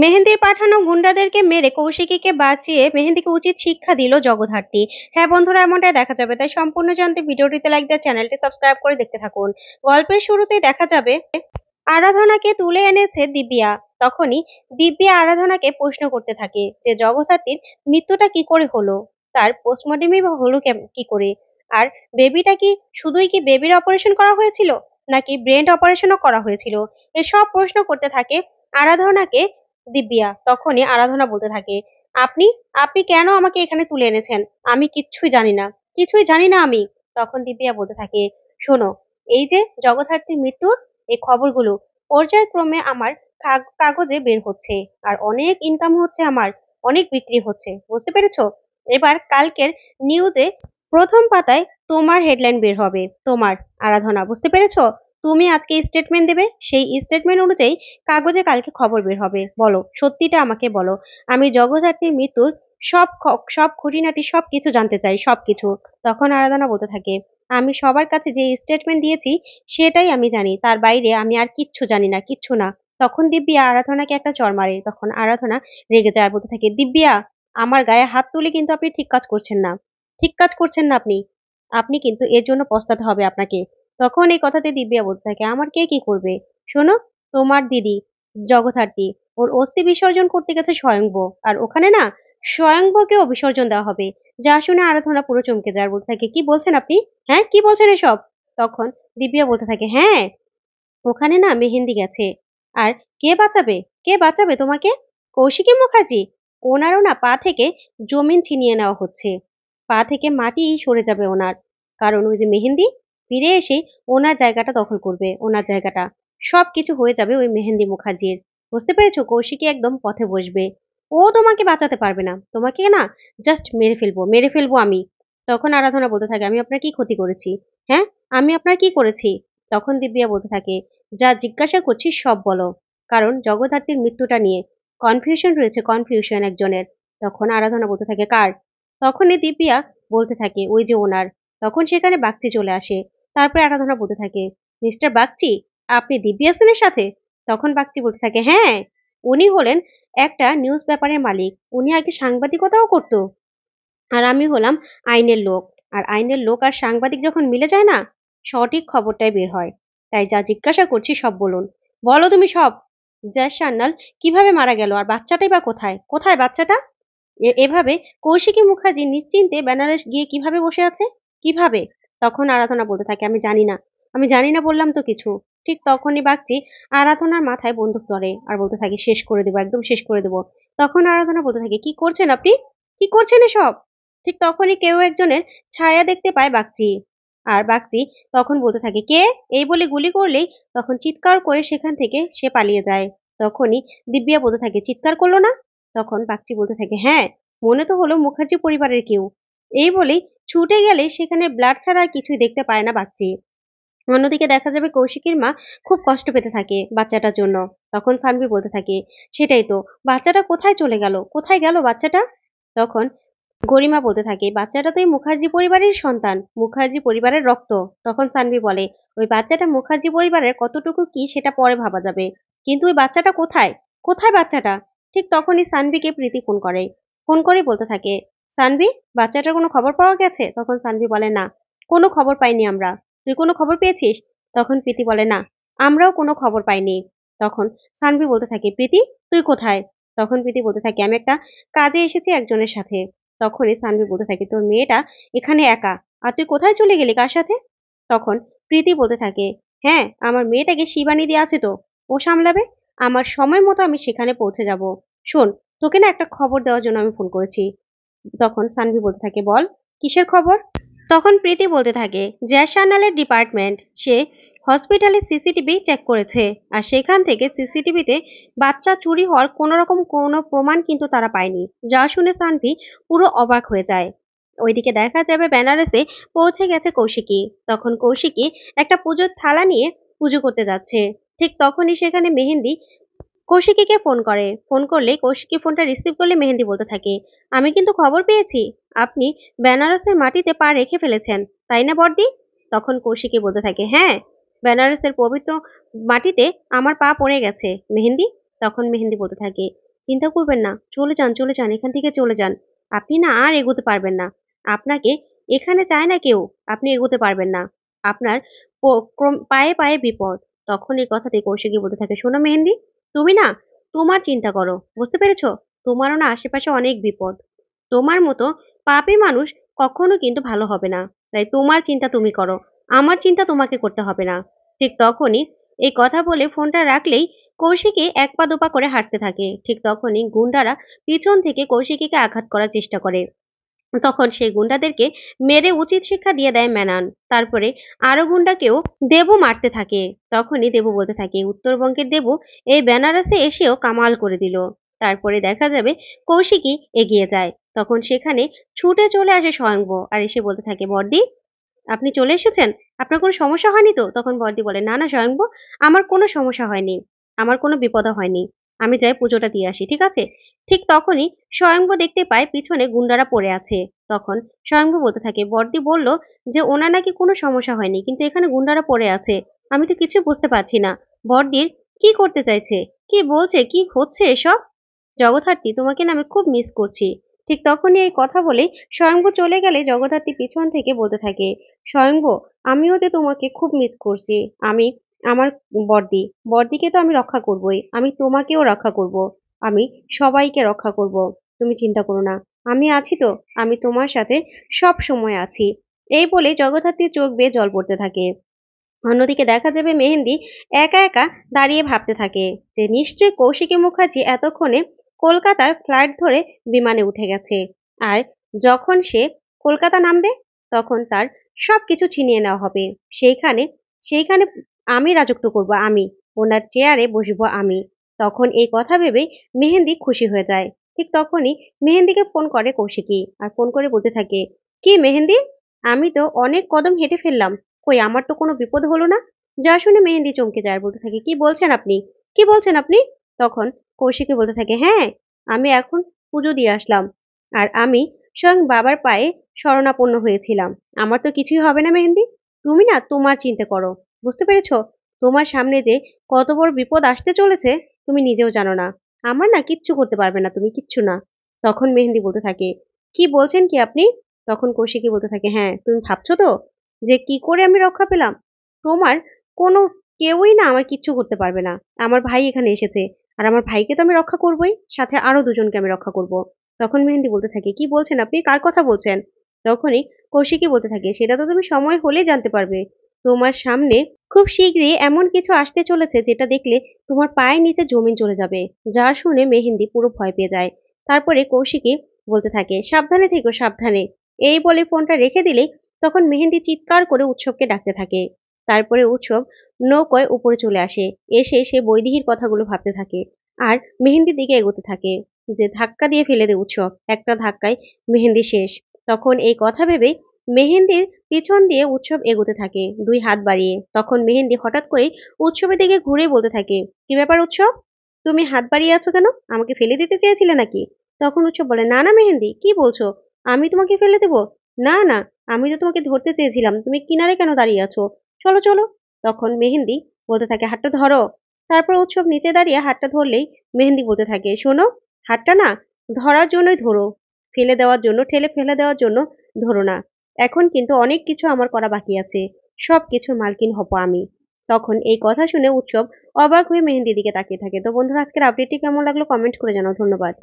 মেহেন্দির পাঠানো গুন্ডাদেরকে মেরে কৌশিকীকে বাঁচিয়ে মেহেন্দিকে উচিত শিক্ষা দিল জগদ্ধাত্রী। হ্যাঁ বন্ধুরা, এমনটাই দেখা যাবে। তাই সম্পূর্ণ জানতে ভিডিওটিতে লাইক দিয়ে চ্যানেলটি সাবস্ক্রাইব করে দেখতে থাকুন। গল্পের শুরুতেই দেখা যাবে আরাধনাকে তুলে এনেছে দিব্যা। তখনই দিব্যা আরাধনাকে প্রশ্ন করতে থাকে যে জগদ্ধাত্রীর মৃত্যুটা কি করে হলো, তার পোস্টমর্টমই বা হলো কি করে, আর বেবিটা কি শুধুই কি বেবির অপারেশন করা হয়েছিল নাকি ব্রেন অপারেশনও করা হয়েছিল। এসব প্রশ্ন করতে থাকে আরাধনাকে দিব্যা। তখনই আরাধনা বলতে থাকে, আপনি আপনি কেন আমাকে এখানে তুলে এনেছেন? আমি কিচ্ছুই জানি না, কিছুই জানি না আমি। তখন দিব্যা বলতে থাকে, শোনো, এই যে জগদ্ধাত্রীর মৃত্যুর এই খবরগুলো পর্যায়ক্রমে আমার কাগজে বের হচ্ছে, আর অনেক ইনকাম হচ্ছে আমার, অনেক বিক্রি হচ্ছে, বুঝতে পেরেছো? এবার কালকের নিউজে প্রথম পাতায় তোমার হেডলাইন বের হবে, তোমার, আরাধনা, বুঝতে পেরেছো? তুমি আজকে স্টেটমেন্ট দেবে, সেই স্টেটমেন্ট অনুযায়ী কাগজে কালকে খবর বের হবে। বলো, সত্যিটা আমাকে বলো। আমি জগদ্ধাত্রীর মৃত্যুর সব খুঁটিনাটি সবকিছু জানতে চাই, সবকিছু। তখন আরাধনা বলতে থাকে, আমি সবার কাছে যে স্টেটমেন্ট দিয়েছি সেটাই আমি জানি, তার বাইরে আমি আর কিচ্ছু জানি না, কিচ্ছু না। তখন দিব্যা আরাধনাকে একটা চড় মারে। তখন আরাধনা রেগে যায় আর বলতে থাকে, দিব্যা, আমার গায়ে হাত তুলে কিন্তু আপনি ঠিক কাজ করছেন না, ঠিক কাজ করছেন না আপনি। আপনি কিন্তু এর জন্য পস্তাতে হবে আপনাকে। তখন এই কথাতে দিব্যা বলতে থাকে, আমার কে কি করবে? শোনো, তোমার দিদি জগদ্ধাত্রী, ওর অস্থি বিসর্জন করতে গেছে স্বয়ংব, আর ওখানে না স্বয়ংবকেও বিসর্জন দেওয়া হবে। যা শুনে আরাধনা পুরো চমকে যায় আর বলতে থাকে, কি বলছেন আপনি? হ্যাঁ, কি বলছেন এসব? তখন দিব্যা বলতে থাকে, হ্যাঁ, ওখানে না মেহেন্দি গেছে। আর কে বাঁচাবে? কে বাঁচাবে তোমাকে? কৌশিকী মুখার্জি। ওনারও না পা থেকে জমিন ছিনিয়ে নেওয়া হচ্ছে। পা থেকে মাটি সরে যাবে ওনার। কারণ ওই যে মেহেন্দি ফিরে এসে ওনার জায়গাটা দখল করবে, ওনার জায়গাটা। সবকিছু হয়ে যাবে ওই মেহেন্দি মুখার্জির। বুঝতে পেরেছো? কৌশিকী একদম পথে বসবে। ও তোমাকে বাঁচাতে পারবে না। তোমাকে না জাস্ট মেরে ফেলবো, মেরে ফেলবো আমি। তখন আরাধনা বলতে থাকে, আমি আপনার কি ক্ষতি করেছি? হ্যাঁ, আমি আপনার কি করেছি? তখন দিব্যা বলতে থাকে, যা জিজ্ঞাসা করছি সব বলো। কারণ জগদ্ধাত্রীর মৃত্যুটা নিয়ে কনফিউশন রয়েছে, কনফিউশন একজনের। তখন আরাধনা বলতে থাকে, কার? তখনই দিব্যা বলতে থাকে, ওই যে ওনার। তখন সেখানে বাগচি চলে আসে। তারপরে আরাধনা বলতে থাকে, মিস্টার বাগচি, আপনি দিব্যা সেনের সাথে? তখন বাগচি বলতে থাকে, হ্যাঁ, উনি হলেন একটা নিউজ পেপারের মালিক, উনি আগে সাংবাদিকতাও করতো। আর আমি হলাম আইনের লোক। আর আইনের লোক আর সাংবাদিক যখন মিলে যায় না, সঠিক খবরটাই বের হয়। তাই যা জিজ্ঞাসা করছি সব বলুন। বলো তুমি সব। জ্যাস সান্যাল কিভাবে মারা গেল, আর বাচ্চাটাই বা কোথায়? কোথায় বাচ্চাটা? এভাবে কৌশিকী মুখার্জি নিশ্চিন্তে বেনারস গিয়ে কিভাবে বসে আছে? কিভাবে? তখন আরাধনা বলতে থাকে, আমি জানি না, আমি জানি না বললাম তো কিছু। ঠিক তখনই বাগচি আরাধনার মাথায় বন্দুক ধরে আর বলতে থাকে, শেষ করে দেবো, একদম শেষ করে দেবো। তখন আরাধনা বলতে থাকে, কি করছেন আপনি? কি করছেন এসব? ঠিক তখনই কেউ একজনের ছায়া দেখতে পায় বাগচি। আর বাগচি তখন বলতে থাকে, কে? এই বলে গুলি করলেই তখন চিৎকার করে সেখান থেকে সে পালিয়ে যায়। তখনই দিব্যা বলতে থাকে, চিৎকার করলো না? তখন বাগচি বলতে থাকে, হ্যাঁ, মনে তো হলো মুখার্জি পরিবারের কেউ। এই বলেই ছুটে গেলে সেখানে ব্লাড ছাড়া আর কিছুই দেখতে পায় না বাগচি। অন্যদিকে দেখা যাবে কৌশিকীর মা খুব কষ্ট পেতে থাকে বাচ্চাটার জন্য। তখন সানভি বলতে থাকে, সেটাই তো, বাচ্চাটা কোথায় চলে গেল, কোথায় গেল বাচ্চাটা? তখন গরিমা বলতে থাকে, বাচ্চাটা তো এই মুখার্জি পরিবারের সন্তান, মুখার্জি পরিবারের রক্ত। তখন সানভি বলে, ওই বাচ্চাটা মুখার্জি পরিবারের কতটুকু কি সেটা পরে ভাবা যাবে, কিন্তু ওই বাচ্চাটা কোথায়? কোথায় বাচ্চাটা? ঠিক তখনই সানভিকে প্রীতি ফোন করে। ফোন করে বলতে থাকে, সানভি, বাচ্চাটার কোনো খবর পাওয়া গেছে? তখন সানভি বলে, না, কোনো খবর পাইনি আমরা। তুই কোনো খবর পেয়েছিস? তখন প্রীতি বলে, না, আমরাও কোনো খবর পাইনি। তখন সানভি বলতে থাকে, প্রীতি, তুই কোথায়? তখন প্রীতি বলতে থাকে, আমি একটা কাজে এসেছি একজনের সাথে। তখনই সানভি বলতে থাকে, তোর মেয়েটা এখানে একা, আর তুই কোথায় চলে গেলি, কার সাথে? তখন প্রীতি বলতে থাকে, হ্যাঁ, আমার মেয়েটাকে শিবানী দিয়ে আছে তো, ও সামলাবে। আমার সময় মতো আমি সেখানে পৌঁছে যাব। শোন, তোকে না একটা খবর দেওয়ার জন্য আমি ফোন করেছি। তখন সানভি বলতে থাকে, বল, কিসের খবর? তখন প্রীতি বলতে থাকে, জ্যাস সান্যালের ডিপার্টমেন্ট, সে হসপিটালে সিসিটিভি চেক করেছে, আর সেখান থেকে সিসিটিভিতে বাচ্চা চুরি হওয়ার কোনো রকম কোনো প্রমাণ কিন্তু তারা পায়নি। যা শুনে সানভি পুরো অবাক হয়ে যায়। ওইদিকে দেখা যাবে বেনারসে পৌঁছে গেছে কৌশিকী। তখন কৌশিকী একটা পুজোর থালা নিয়ে পুজো করতে যাচ্ছে। ঠিক তখনই সেখানে মেহেন্দি কৌশিকীকে ফোন করে। ফোন করলে কৌশিকী ফোনটা রিসিভ করলে মেহেন্দি বলতে থাকে, আমি কিন্তু খবর পেয়েছি আপনি বেনারসের মাটিতে পা রেখে ফেলেছেন, তাই না বড়দি? তখন কৌশিকী বলতে থাকে, হ্যাঁ, বেনারসের পবিত্র মাটিতে আমার পা পড়ে গেছে মেহেন্দি। তখন মেহেন্দি বলতে থাকে, চিন্তা করবেন না, চলে যান, চলে যান, এখান থেকে চলে যান। আপনি না আর এগোতে পারবেন না। আপনাকে এখানে চায় না কেউ। আপনি এগোতে পারবেন না। আপনার পায়ে পায়ে বিপদ। তখন এই কথাতে কৌশিকী বলতে থাকে, শোনো মেহেন্দি, তুমি না তোমার চিন্তা করো, বুঝতে পেরেছো? তোমারও না আশেপাশে অনেক বিপদ। তোমার মতো পাপী মানুষ কখনো কিন্তু ভালো হবে না। তাই তোমার চিন্তা তুমি করো। আমার চিন্তা তোমাকে করতে হবে না। ঠিক তখনই এই কথা বলে ফোনটা রাখলেই কৌশিকী এক পা দুপা করে হাঁটতে থাকে। ঠিক তখনই গুন্ডারা পিছন থেকে কৌশিকীকে আঘাত করার চেষ্টা করে। তখন সেই গুন্ডাদেরকে মেরে উচিত শিক্ষা দিয়ে দেয় মেনন। তারপরে আরো গুন্ডাকেও দেবু মারতে থাকে। তখনই দেবু বলতে থাকে, উত্তরবঙ্গের দেবু এই বেনারসে এসেও কামাল করে দিল। তারপরে দেখা যাবে কৌশিকী এগিয়ে যায়। তখন সেখানে ছুটে চলে আসে স্বয়ংব আর এসে বলতে থাকে, বর্দি আপনি চলে এসেছেন? আপনার কোনো সমস্যা হয়নি তো? তখন বড়দি বলে, "না, না স্বয়ম্ভু, আমার কোনো সমস্যা হয়নি। আমার কোনো বিপদও হয়নি। আমি যাই পুজোটা দিয়ে আসি, ঠিক আছে?" ঠিক তখনই স্বয়ম্ভু দেখতে পায় পিছনে গুন্ডারা পড়ে আছে। তখন স্বয়ম্ভু বলতে থাকে, "বড়দি বলল যে ওনার নাকি কোনো সমস্যা হয়নি। কিন্তু এখানে গুন্ডারা পড়ে আছে। আমি তো কিছুই বুঝতে পারছি না। বড়দির কি করতে চাইছে? কি বলছে? কি হচ্ছে এসব? জগদ্ধাত্রী, তোমাকে না আমি খুব মিস করছি।" ঠিক তখনই এই কথা বলে স্বয়ম্ভু চলে গেলে জগদ্ধাত্রী পিছন থেকে বলতে থাকে, স্বয়ম্ভু, আমিও যে তোমাকে খুব মিস করছি। আমি আমার বর্দিকে তো আমি রক্ষা করবই। আমি তোমাকেও রক্ষা করব। আমি সবাইকে রক্ষা করব। তুমি চিন্তা করো না। আমি আছি তো। আমি তোমার সাথে সব সময় আছি। এই বলে জগদ্ধাত্রীর চোখ বেয়ে জল পড়তে থাকে। অন্যদিকে দেখা যাবে মেহেন্দি একা একা দাঁড়িয়ে ভাবতে থাকে যে নিশ্চয়ই কৌশিকী মুখার্জি এতক্ষণে কলকাতার ফ্লাইট ধরে বিমানে উঠে গেছে। আর যখন সে কলকাতা নামবে তখন তার সবকিছু ছিনিয়ে নেওয়া হবে। সেইখানে সেইখানে আমি রাজত্ব করব, আমি ওনার চেয়ারে বসবো আমি। তখন এই কথা ভেবেই মেহেন্দি খুশি হয়ে যায়। ঠিক তখনই মেহেন্দিকে ফোন করে কৌশিকী আর ফোন করে বলতে থাকে, কি মেহেন্দি, আমি তো অনেক কদম হেঁটে ফেললাম, কই আমার তো কোনো বিপদ হলো না? যা শুনে মেহেন্দি চমকে যায় আর বলতে থাকে, কি বলছেন আপনি? কি বলছেন আপনি? তখন কৌশিকী বলতে থাকে, হ্যাঁ, আমি এখন পুজো দিয়ে আসলাম। আর আমি স্বয়ং বাবার পায়ে শরণাপন্ন হয়েছিলাম। আমার তো কিছুই হবে না মেহেন্দি। তুমি না তোমার চিন্তা করো। বুঝতে পেরেছো? তোমার সামনে যে কত বড় বিপদ আসতে চলেছে তুমি নিজেও জানো না। আমার না কিচ্ছু করতে পারবে না তুমি, কিচ্ছু না। তখন মেহেন্দি বলতে থাকে, কি বলছেন কি আপনি? তখন কৌশিকী বলতে থাকে, হ্যাঁ, তুমি ভাবছো তো যে কি করে আমি রক্ষা পেলাম? তোমার কোনো কেউই না আমার কিচ্ছু করতে পারবে না। আমার ভাই এখানে এসেছে। আর আমার ভাইকে তো আমি রক্ষা করবই। সাথে আরো দুজনকে আমি রক্ষা করব। তখন মেহেন্দি বলতে থাকে, কি বলছেন আপনি? কার কথা বলছেন? তখনই কৌশিকী বলতে থাকে, সেটা তো তুমি সময় হলেই জানতে পারবে। তোমার সামনে খুব শীঘ্রই এমন কিছু আসতে চলেছে যেটা দেখলে তোমার পায়ের নিচে জমিন চলে যাবে। যা শুনে মেহেন্দি পুরো ভয় পেয়ে যায়। তারপরে কৌশিকী বলতে থাকে, সাবধানে থেকো, সাবধানে। এই বলে ফোনটা রেখে দিলেই তখন মেহেন্দি চিৎকার করে উৎসবকে ডাকতে থাকে। তারপরে উৎসব নৌকোয় উপরে চলে আসে। এসে সে বৈদেহীর কথাগুলো ভাবতে থাকে আর মেহেন্দির দিকে এগোতে থাকে যে ধাক্কা দিয়ে ফেলে দে উৎসব, একটা ধাক্কায় মেহেন্দি শেষ। তখন এই কথা ভেবে মেহেন্দির পিছন দিয়ে উৎসব এগোতে থাকে দুই হাত বাড়িয়ে। তখন মেহেন্দি হঠাৎ করে উৎসবের দিকে ঘুরে বলতে থাকে, কি ব্যাপার উৎসব, তুমি হাত বাড়িয়ে আছো কেন? আমাকে ফেলে দিতে চেয়েছিলে নাকি? তখন উৎসব বলে, না না মেহেন্দি, কি বলছো? আমি তোমাকে ফেলে দেবো? না না, আমি তো তোমাকে ধরতে চেয়েছিলাম, তুমি কিনারে কেন দাঁড়িয়ে আছো? চলো চলো। তখন মেহেন্দি বলতে থাকে, হাতটা ধরো। তারপর উৎসব নিচে দাঁড়িয়ে হাতটা ধরলেই মেহেন্দি বলতে থাকে, শোনো, হাতটা না ধরার জন্যই ধরো, ফেলে দেওয়ার জন্য, ঠেলে ফেলে দেওয়ার জন্য ধরো না। এখন কিন্তু অনেক কিছু আমার করা বাকি আছে। সব কিছুর মালকিন হব আমি। তখন এই কথা শুনে উৎসব অবাক হয়ে মেহেন্দির দিকে তাকিয়ে থাকে। তো বন্ধুরা, আজকের আপডেটটি কেমন লাগলো কমেন্ট করে জানাও। ধন্যবাদ।